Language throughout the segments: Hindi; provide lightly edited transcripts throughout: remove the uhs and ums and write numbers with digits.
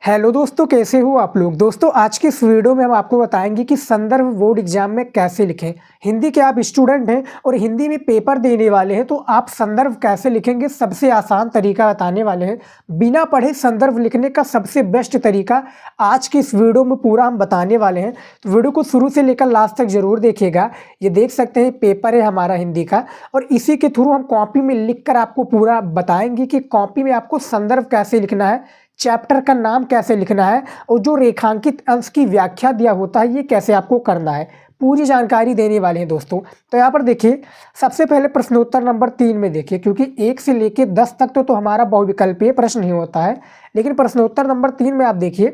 हेलो दोस्तों, कैसे हो आप लोग। दोस्तों आज की इस वीडियो में हम आपको बताएंगे कि संदर्भ बोर्ड एग्जाम में कैसे लिखें। हिंदी के आप स्टूडेंट हैं और हिंदी में पेपर देने वाले हैं, तो आप संदर्भ कैसे लिखेंगे सबसे आसान तरीका बताने वाले हैं। बिना पढ़े संदर्भ लिखने का सबसे बेस्ट तरीका आज की इस वीडियो में पूरा हम बताने वाले हैं। तो वीडियो को शुरू से लेकर लास्ट तक जरूर देखिएगा। ये देख सकते हैं पेपर है हमारा हिंदी का, और इसी के थ्रू हम कॉपी में लिख कर आपको पूरा बताएंगे कि कॉपी में आपको संदर्भ कैसे लिखना है, चैप्टर का नाम कैसे लिखना है, और जो रेखांकित अंश की व्याख्या दिया होता है ये कैसे आपको करना है। पूरी जानकारी देने वाले हैं दोस्तों। तो यहाँ पर देखिए, सबसे पहले प्रश्नोत्तर नंबर 3 में देखिए, क्योंकि 1 से लेकर 10 तक तो हमारा बहुविकल्पीय प्रश्न ही होता है, लेकिन प्रश्नोत्तर नंबर 3 में आप देखिए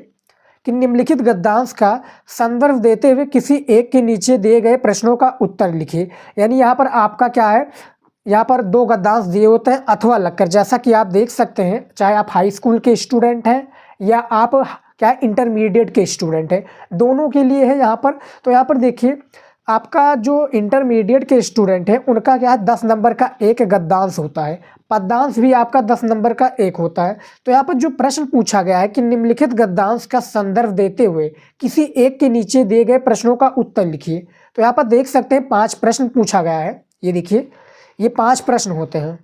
कि निम्नलिखित गद्यांश का संदर्भ देते हुए किसी एक के नीचे दिए गए प्रश्नों का उत्तर लिखिए। यानी यहाँ पर आपका क्या है, यहाँ पर दो गद्यांश दिए होते हैं अथवा लगकर, जैसा कि आप देख सकते हैं, चाहे आप हाई स्कूल के स्टूडेंट हैं या आप क्या इंटरमीडिएट के स्टूडेंट हैं, दोनों के लिए है यहाँ पर। तो यहाँ पर देखिए, आपका जो इंटरमीडिएट के स्टूडेंट है उनका क्या है, 10 नंबर का एक गद्यांश होता है, पद्यांश भी आपका 10 नंबर का एक होता है। तो यहाँ पर जो प्रश्न पूछा गया है कि निम्नलिखित गद्यांश का संदर्भ देते हुए किसी एक के नीचे दिए गए प्रश्नों का उत्तर लिखिए। तो यहाँ पर देख सकते हैं 5 प्रश्न पूछा गया है। ये देखिए, ये 5 प्रश्न होते हैं,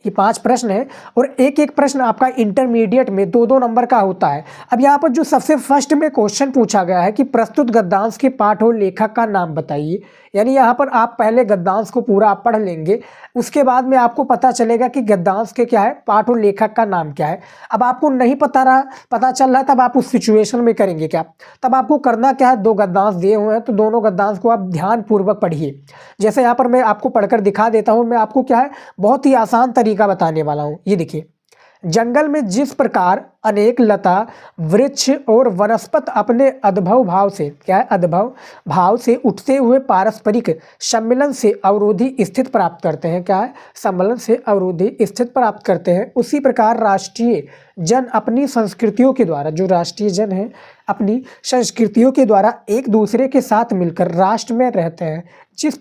ये 5 प्रश्न है, और एक एक प्रश्न आपका इंटरमीडिएट में 2-2 नंबर का होता है। अब यहाँ पर जो सबसे फर्स्ट में क्वेश्चन पूछा गया है कि प्रस्तुत गद्यांश के पाठ और लेखक का नाम बताइए। यानी यहाँ पर आप पहले गद्यांश को पूरा आप पढ़ लेंगे, उसके बाद में आपको पता चलेगा कि गद्यांश के क्या है, पाठ और लेखक का नाम क्या है। अब आपको नहीं पता चल रहा है, तब आप उस सिचुएशन में करेंगे क्या, तब आपको करना क्या है, 2 गद्यांश दिए हुए हैं तो दोनों गद्यांश को आप ध्यानपूर्वक पढ़िए। जैसे यहाँ पर मैं आपको पढ़कर दिखा देता हूँ, मैं आपको क्या है बहुत ही आसान तरीका बताने वाला हूँ। ये देखिए, जंगल में जिस प्रकार अनेक लता वृक्ष और वनस्पत अपने अद्भव भाव से क्या है, अद्भव भाव से उठते हुए पारस्परिक सम्मिलन से अवरोधी स्थिति प्राप्त करते हैं, क्या है, सम्मिलन से अवरोधी स्थिति प्राप्त करते हैं, उसी प्रकार राष्ट्रीय जन अपनी संस्कृतियों के द्वारा, जो राष्ट्रीय जन है अपनी संस्कृतियों के द्वारा एक दूसरे के साथ मिलकर राष्ट्र में रहते हैं। जिस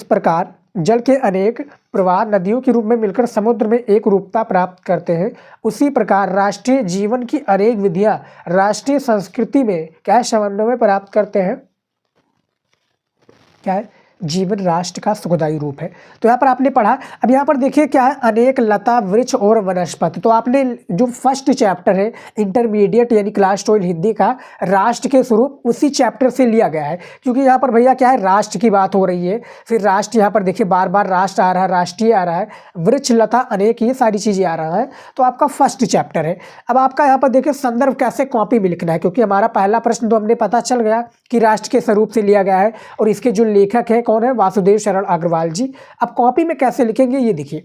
प्रकार जल के अनेक प्रवाह नदियों के रूप में मिलकर समुद्र में एक रूपता प्राप्त करते हैं, उसी प्रकार राष्ट्रीय जीवन की अनेक विधियां राष्ट्रीय संस्कृति में क्या है, समन्वय प्राप्त करते हैं, क्या है, जीवन राष्ट्र का सुखदायी रूप है। तो यहाँ पर आपने पढ़ा। अब यहाँ पर देखिए क्या है, अनेक लता वृक्ष और वनस्पति। तो आपने जो फर्स्ट चैप्टर है इंटरमीडिएट यानी क्लास 12 हिंदी का, राष्ट्र के स्वरूप उसी चैप्टर से लिया गया है, क्योंकि यहाँ पर भैया क्या है, राष्ट्र की बात हो रही है। फिर राष्ट्र यहाँ पर देखिए बार बार राष्ट्र आ रहा है, राष्ट्रीय आ रहा है, वृक्ष लता अनेक, ये सारी चीज़ें आ रहा है। तो आपका फर्स्ट चैप्टर है। अब आपका यहाँ पर देखिए संदर्भ कैसे कॉपी में लिखना है, क्योंकि हमारा पहला प्रश्न तो हमने पता चल गया कि राष्ट्र के स्वरूप से लिया गया है, और इसके जो लेखक है कौन है, वासुदेव शरण अग्रवाल जी। अब कॉपी में कैसे लिखेंगे, ये देखिए,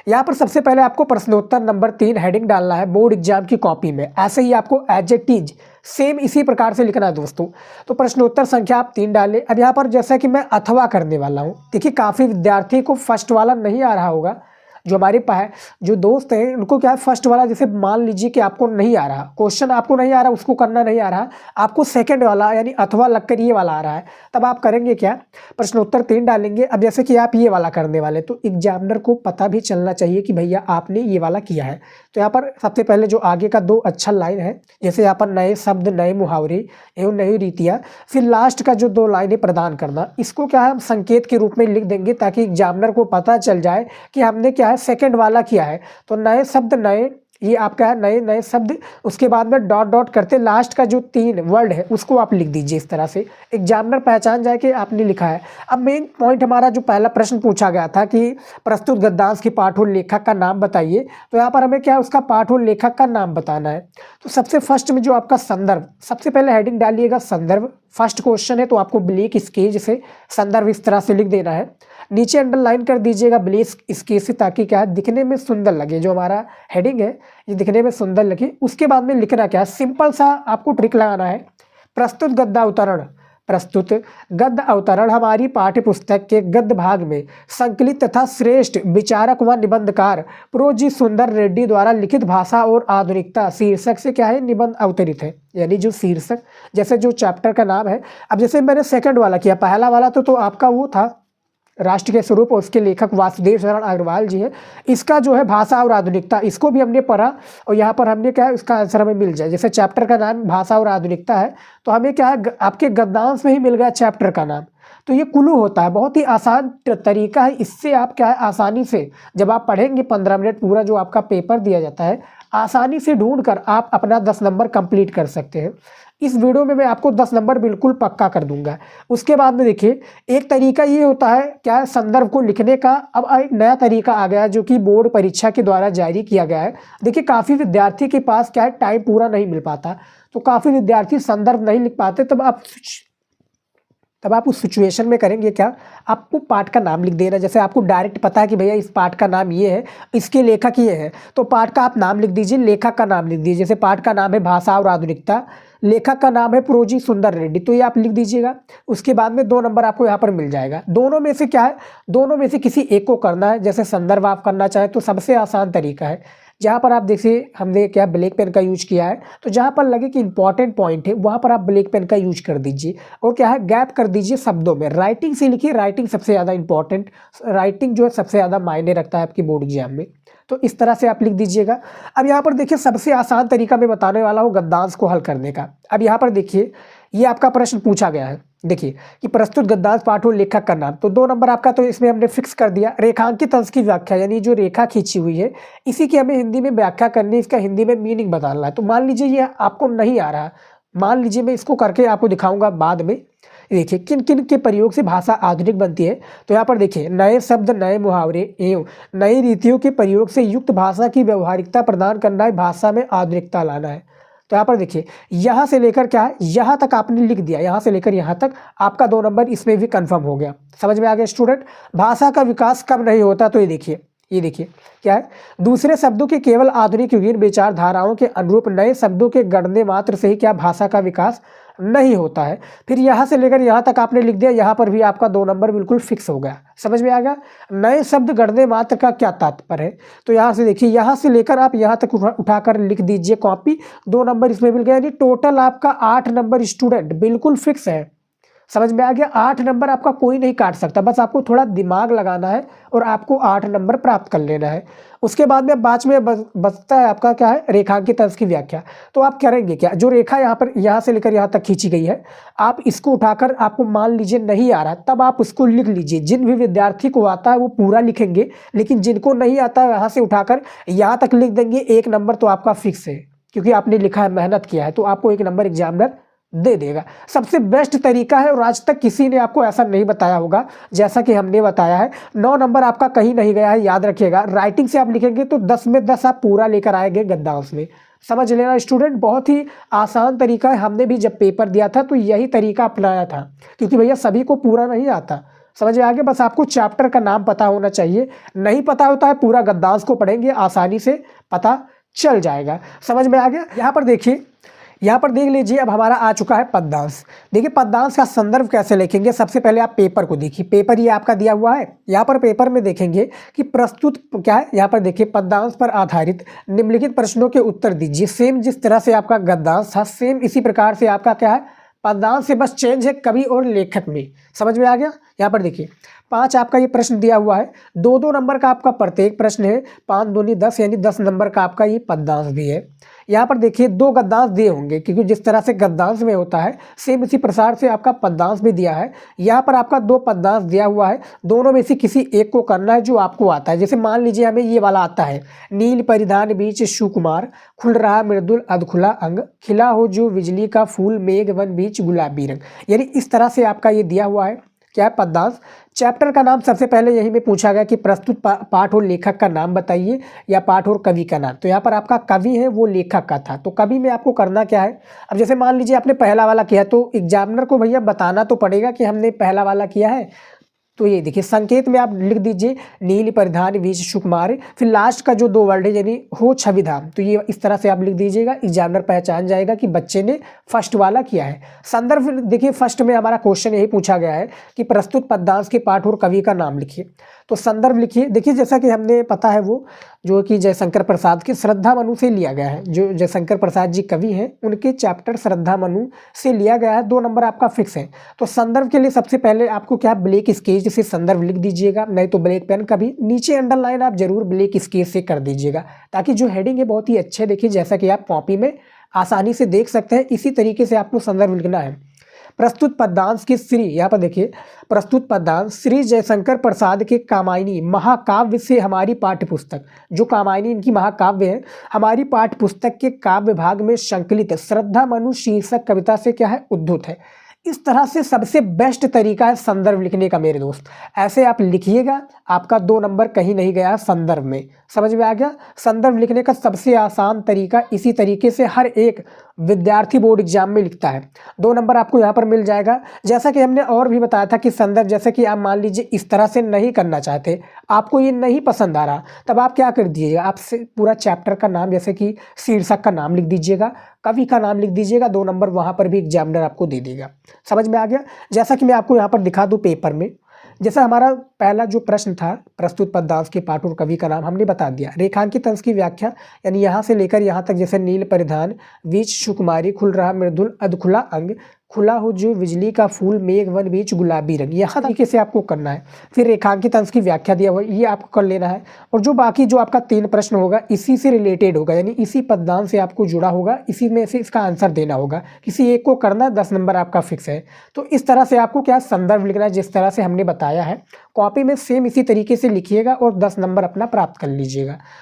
यहाँ पर सबसे पहले आपको प्रश्नोत्तर नंबर 3 हेडिंग डालना है बोर्ड एग्जाम की कॉपी में। ऐसे ही आपको एज इट इज सेम इसी प्रकार से लिखना है दोस्तों। तो प्रश्नोत्तर संख्या आप 3 डालें। अब यहाँ पर जैसा कि मैं अथवा करने वाला हूँ, देखिए काफ़ी विद्यार्थी को फर्स्ट वाला नहीं आ रहा होगा, जो हमारे जो दोस्त हैं उनको क्या है, फर्स्ट वाला जैसे मान लीजिए कि आपको नहीं आ रहा, क्वेश्चन आपको नहीं आ रहा, उसको करना नहीं आ रहा, आपको सेकंड वाला यानी अथवा लगकर ये वाला आ रहा है, तब आप करेंगे क्या, प्रश्नोत्तर 3 डालेंगे। अब जैसे कि आप ये वाला करने वाले, तो एग्जामिनर को पता भी चलना चाहिए कि भैया आपने ये वाला किया है। तो यहाँ पर सबसे पहले जो आगे का 2 अच्छा लाइन है, जैसे यहाँ पर नए शब्द, नए मुहावरे एवं नई रीतियाँ, फिर लास्ट का जो 2 लाइनें प्रदान करना, इसको क्या है हम संकेत के रूप में लिख देंगे, ताकि एग्जामिनर को पता चल जाए कि हमने क्या है सेकंड वाला किया है। तो नए शब्द, नए, ये आपका है नए नए शब्द, उसके बाद में डॉट डॉट करते लास्ट का जो 3 वर्ड है उसको आप लिख दीजिए। इस तरह से एग्जामिनर पहचान जाए कि आपने लिखा है। अब मेन पॉइंट हमारा जो पहला प्रश्न पूछा गया था कि प्रस्तुत गद्यांश के पाठ और लेखक का नाम बताइए, तो यहाँ पर हमें क्या है, उसका पाठ और लेखक का नाम बताना है। तो सबसे फर्स्ट में जो आपका संदर्भ, सबसे पहले हेडिंग डालिएगा संदर्भ। फर्स्ट क्वेश्चन है तो आपको ब्लैक स्केच से संदर्भ इस तरह से लिख देना है। नीचे अंडरलाइन कर दीजिएगा ब्लैक स्केच से, ताकि क्या है दिखने में सुंदर लगे। जो हमारा हेडिंग है ये दिखने में सुंदर लगे। उसके बाद में लिखना क्या है, सिंपल सा आपको ट्रिक लगाना है। प्रस्तुत गद्य अवतरण, प्रस्तुत गद्य अवतरण हमारी पाठ्य पुस्तक के गद्य भाग में संकलित तथा श्रेष्ठ विचारक व निबंधकार प्रोजी सुंदर रेड्डी द्वारा लिखित भाषा और आधुनिकता शीर्षक से क्या है, निबंध अवतरित है। यानी जो शीर्षक, जैसे जो चैप्टर का नाम है। अब जैसे मैंने सेकंड वाला किया, पहला वाला तो आपका वो था राष्ट्र के स्वरूप और उसके लेखक वासुदेव शरण अग्रवाल जी हैं। इसका जो है भाषा और आधुनिकता, इसको भी हमने पढ़ा और यहाँ पर हमने क्या है इसका आंसर हमें मिल जाए। जैसे चैप्टर का नाम भाषा और आधुनिकता है तो हमें क्या है आपके गद्यांश में ही मिल गया चैप्टर का नाम। तो ये कुल्लू होता है, बहुत ही आसान तरीका है। इससे आप क्या है आसानी से जब आप पढ़ेंगे 15 मिनट पूरा जो आपका पेपर दिया जाता है, आसानी से ढूंढ कर आप अपना 10 नंबर कंप्लीट कर सकते हैं। इस वीडियो में मैं आपको 10 नंबर बिल्कुल पक्का कर दूंगा। उसके बाद में देखिए एक तरीका ये होता है क्या है संदर्भ को लिखने का। अब एक नया तरीका आ गया है जो कि बोर्ड परीक्षा के द्वारा जारी किया गया है। देखिए काफ़ी विद्यार्थी के पास क्या है टाइम पूरा नहीं मिल पाता, तो काफ़ी विद्यार्थी संदर्भ नहीं लिख पाते। तब आप उस सिचुएशन में करेंगे क्या, आपको पाठ का नाम लिख देना। जैसे आपको डायरेक्ट पता है कि भैया इस पाठ का नाम ये है, इसके लेखक ये है, तो पाठ का आप नाम लिख दीजिए, लेखक का नाम लिख दीजिए। जैसे पाठ का नाम है भाषा और आधुनिकता, लेखक का नाम है प्रोजी सुंदर रेड्डी, तो ये आप लिख दीजिएगा। उसके बाद में 2 नंबर आपको यहाँ पर मिल जाएगा। दोनों में से क्या है, दोनों में से किसी एक को करना है। जैसे संदर्भ आप करना चाहें तो सबसे आसान तरीका है, जहाँ पर आप देखिए हमने क्या ब्लैक पेन का यूज किया है, तो जहाँ पर लगे कि इंपॉर्टेंट पॉइंट है वहाँ पर आप ब्लैक पेन का यूज कर दीजिए और क्या है गैप कर दीजिए शब्दों में। राइटिंग से लिखिए, राइटिंग सबसे ज़्यादा इंपॉर्टेंट, राइटिंग जो है सबसे ज़्यादा मायने रखता है आपकी बोर्ड एग्जाम में, तो इस तरह से आप लिख दीजिएगा। अब यहाँ पर देखिए सबसे आसान तरीका मैं बताने वाला हूँ गद्यांश को हल करने का। अब यहाँ पर देखिए ये आपका प्रश्न पूछा गया है, देखिए कि प्रस्तुत गद्यांश पाठ और लेखक का नाम, तो 2 नंबर आपका तो इसमें हमने फिक्स कर दिया। रेखांकित अंश की व्याख्या, यानी जो रेखा खींची हुई है इसी की हमें हिंदी में व्याख्या करनी है, इसका हिंदी में मीनिंग बताना है। तो मान लीजिए ये आपको नहीं आ रहा, मान लीजिए मैं इसको करके आपको दिखाऊंगा बाद में। देखिए किन किन के प्रयोग से भाषा आधुनिक बनती है, तो यहाँ पर देखिए नए शब्द, नए मुहावरे एवं नई रीतियों के प्रयोग से युक्त भाषा की व्यवहारिकता प्रदान करना है, भाषा में आधुनिकता लाना है। तो यहाँ पर देखिए यहाँ से लेकर क्या है यहाँ तक आपने लिख दिया, यहाँ से लेकर यहाँ तक आपका 2 नंबर इसमें भी कंफर्म हो गया। समझ में आ गया स्टूडेंट। भाषा का विकास कब नहीं होता, तो ये देखिए क्या है, दूसरे शब्दों के केवल आधुनिक युगीन विचारधाराओं के अनुरूप नए शब्दों के गढ़ने मात्र से ही क्या भाषा का विकास नहीं होता है। फिर यहाँ से लेकर यहाँ तक आपने लिख दिया, यहाँ पर भी आपका 2 नंबर बिल्कुल फिक्स हो गया। समझ में आ गया। नए शब्द गढ़ने मात्र का क्या तात्पर्य है, तो यहाँ से देखिए यहाँ से लेकर आप यहाँ तक उठाकर लिख दीजिए कॉपी, 2 नंबर इसमें मिल गया। यानी टोटल आपका 8 नंबर स्टूडेंट बिल्कुल फिक्स है। समझ में आ गया। 8 नंबर आपका कोई नहीं काट सकता, बस आपको थोड़ा दिमाग लगाना है और आपको 8 नंबर प्राप्त कर लेना है। उसके बाद में बाद में बचता है आपका क्या है रेखांकित अंश की व्याख्या। तो आप करेंगे क्या, जो रेखा यहाँ पर यहाँ से लेकर यहाँ तक खींची गई है, आप इसको उठाकर आपको मान लीजिए नहीं आ रहा तब आप उसको लिख लीजिए। जिन भी विद्यार्थी को आता है वो पूरा लिखेंगे, लेकिन जिनको नहीं आता है यहाँ से उठाकर यहाँ तक लिख देंगे। 1 नंबर तो आपका फिक्स है, क्योंकि आपने लिखा है, मेहनत किया है, तो आपको 1 नंबर एग्जामिनर दे देगा। सबसे बेस्ट तरीका है और आज तक किसी ने आपको ऐसा नहीं बताया होगा जैसा कि हमने बताया है। 9 नंबर आपका कहीं नहीं गया है, याद रखिएगा। राइटिंग से आप लिखेंगे तो 10 में 10 आप पूरा लेकर आएंगे गद्यांश में। समझ लेना स्टूडेंट, बहुत ही आसान तरीका है। हमने भी जब पेपर दिया था तो यही तरीका अपनाया था, क्योंकि भैया सभी को पूरा नहीं आता। समझ में आ गया। बस आपको चैप्टर का नाम पता होना चाहिए, नहीं पता होता है पूरा गद्यांश को पढ़ेंगे आसानी से पता चल जाएगा। समझ में आ गया। यहाँ पर देखिए, यहाँ पर देख लीजिए अब हमारा आ चुका है पद्यांश। देखिए पद्यांश का संदर्भ कैसे लिखेंगे। सबसे पहले आप पेपर को देखिए, पेपर ये आपका दिया हुआ है। यहाँ पर पेपर में देखेंगे कि प्रस्तुत क्या है, यहाँ पर देखिए पद्यांश पर आधारित निम्नलिखित प्रश्नों के उत्तर दीजिए। सेम जिस तरह से आपका गद्यांश था सेम इसी प्रकार से आपका क्या है पद्यांश से, बस चेंज है कवि और लेखक में। समझ में आ गया। यहाँ पर देखिए 5 आपका ये प्रश्न दिया हुआ है, 2-2 नंबर का आपका प्रत्येक प्रश्न है, 5 दूनी 10 यानी 10 नंबर का आपका ये पद्यांश भी है। यहाँ पर देखिए 2 गद्यांश दिए होंगे, क्योंकि जिस तरह से गद्यांश में होता है सेम इसी प्रकार से आपका पद्यांश भी दिया है। यहाँ पर आपका 2 पद्यांश दिया हुआ है, दोनों में से किसी एक को करना है जो आपको आता है। जैसे मान लीजिए हमें ये वाला आता है, नील परिधान बीच सुकुमार, खुल रहा मृदुल अधखुला अंग, खिला हो जो बिजली का फूल, मेघ वन बीच गुलाबी रंग। यानी इस तरह से आपका ये दिया हुआ है क्या है पद्यांश। चैप्टर का नाम सबसे पहले यही में पूछा गया कि प्रस्तुत पाठ और लेखक का नाम बताइए या पाठ और कवि का नाम। तो यहाँ पर आपका कवि है वो लेखक का था, तो कवि में आपको करना क्या है। अब जैसे मान लीजिए आपने पहला वाला किया तो एग्जामिनर को भैया बताना तो पड़ेगा कि हमने पहला वाला किया है। तो ये देखिए संकेत में आप लिख दीजिए नील परिधान बीच सुकुमार, फिर लास्ट का जो 2 वर्ड है यानी हो छवि धाम, तो ये इस तरह से आप लिख दीजिएगा। एग्जामिनर पहचान जाएगा कि बच्चे ने फर्स्ट वाला किया है। संदर्भ देखिए फर्स्ट में हमारा क्वेश्चन यही पूछा गया है कि प्रस्तुत पद्यांश के पाठ और कवि का नाम लिखिए, तो संदर्भ लिखिए। देखिए जैसा कि हमने पता है वो जो कि जयशंकर प्रसाद के श्रद्धा मनु से लिया गया है, जो जयशंकर प्रसाद जी कवि हैं उनके चैप्टर श्रद्धा मनु से लिया गया है। 2 नंबर आपका फिक्स है। तो संदर्भ के लिए सबसे पहले आपको क्या ब्लैक स्केच तरीके से संदर्भ लिख दीजिएगा, नहीं तो ब्लैक पेन का भी नीचे अंडरलाइन आप जरूर ब्लैक स्केच से कर दीजिएगा, ताकि जो हेडिंग है बहुत ही अच्छे देखिए, जैसा कि आप कॉपी में आसानी से देख सकते हैं। इसी तरीके से आपको संदर्भ लिखना है। प्रस्तुत पद्यांश के श्री, यहाँ पर देखिए, प्रस्तुत पद्यांश श्री जयशंकर प्रसाद के कामायनी महाकाव्य से हमारी पाठ्य पुस्तक, जो कामायनी इनकी महाकाव्य है, हमारी पाठ्य पुस्तक के काव्य भाग में संकलित श्रद्धा मनु शीर्षक कविता से क्या है, उद्धृत है। इस तरह से सबसे बेस्ट तरीका है संदर्भ लिखने का मेरे दोस्त। ऐसे आप लिखिएगा, आपका 2 नंबर कहीं नहीं गया संदर्भ में। समझ में आ गया? संदर्भ लिखने का सबसे आसान तरीका इसी तरीके से हर एक विद्यार्थी बोर्ड एग्जाम में लिखता है। 2 नंबर आपको यहाँ पर मिल जाएगा। जैसा कि हमने और भी बताया था कि संदर्भ, जैसे कि आप मान लीजिए इस तरह से नहीं करना चाहते, आपको ये नहीं पसंद आ रहा, तब आप क्या कर दीजिएगा, आप पूरा चैप्टर का नाम, जैसे कि शीर्षक का नाम लिख दीजिएगा, कवि का नाम लिख दीजिएगा, 2 नंबर वहाँ पर भी एग्जामिनर आपको दे देगा। समझ में आ गया? जैसा कि मैं आपको यहाँ पर दिखा दूँ पेपर में, जैसा हमारा पहला जो प्रश्न था, प्रस्तुत पद्यांश के पाठ और कवि का नाम हमने बता दिया। रेखांकित अंश की व्याख्या, यानी यहाँ से लेकर यहाँ तक, जैसे नील परिधान, बीच सुकुमारी, खुल रहा मृदुल अधखुला अंग, खुला हो जो बिजली का फूल, मेघ वन बीच गुलाबी रंग, यहाँ तरीके से आपको करना है। फिर रेखांकित अंश की व्याख्या दिया हुआ, ये आपको कर लेना है। और जो बाकी जो आपका 3 प्रश्न होगा इसी से रिलेटेड होगा, यानी इसी पद्यांश से आपको जुड़ा होगा, इसी में से इसका आंसर देना होगा। किसी एक को करना, 10 नंबर आपका फिक्स है। तो इस तरह से आपको क्या संदर्भ लिखना है, जिस तरह से हमने बताया है। कॉपी में सेम इसी तरीके से लिखिएगा और 10 नंबर अपना प्राप्त कर लीजिएगा।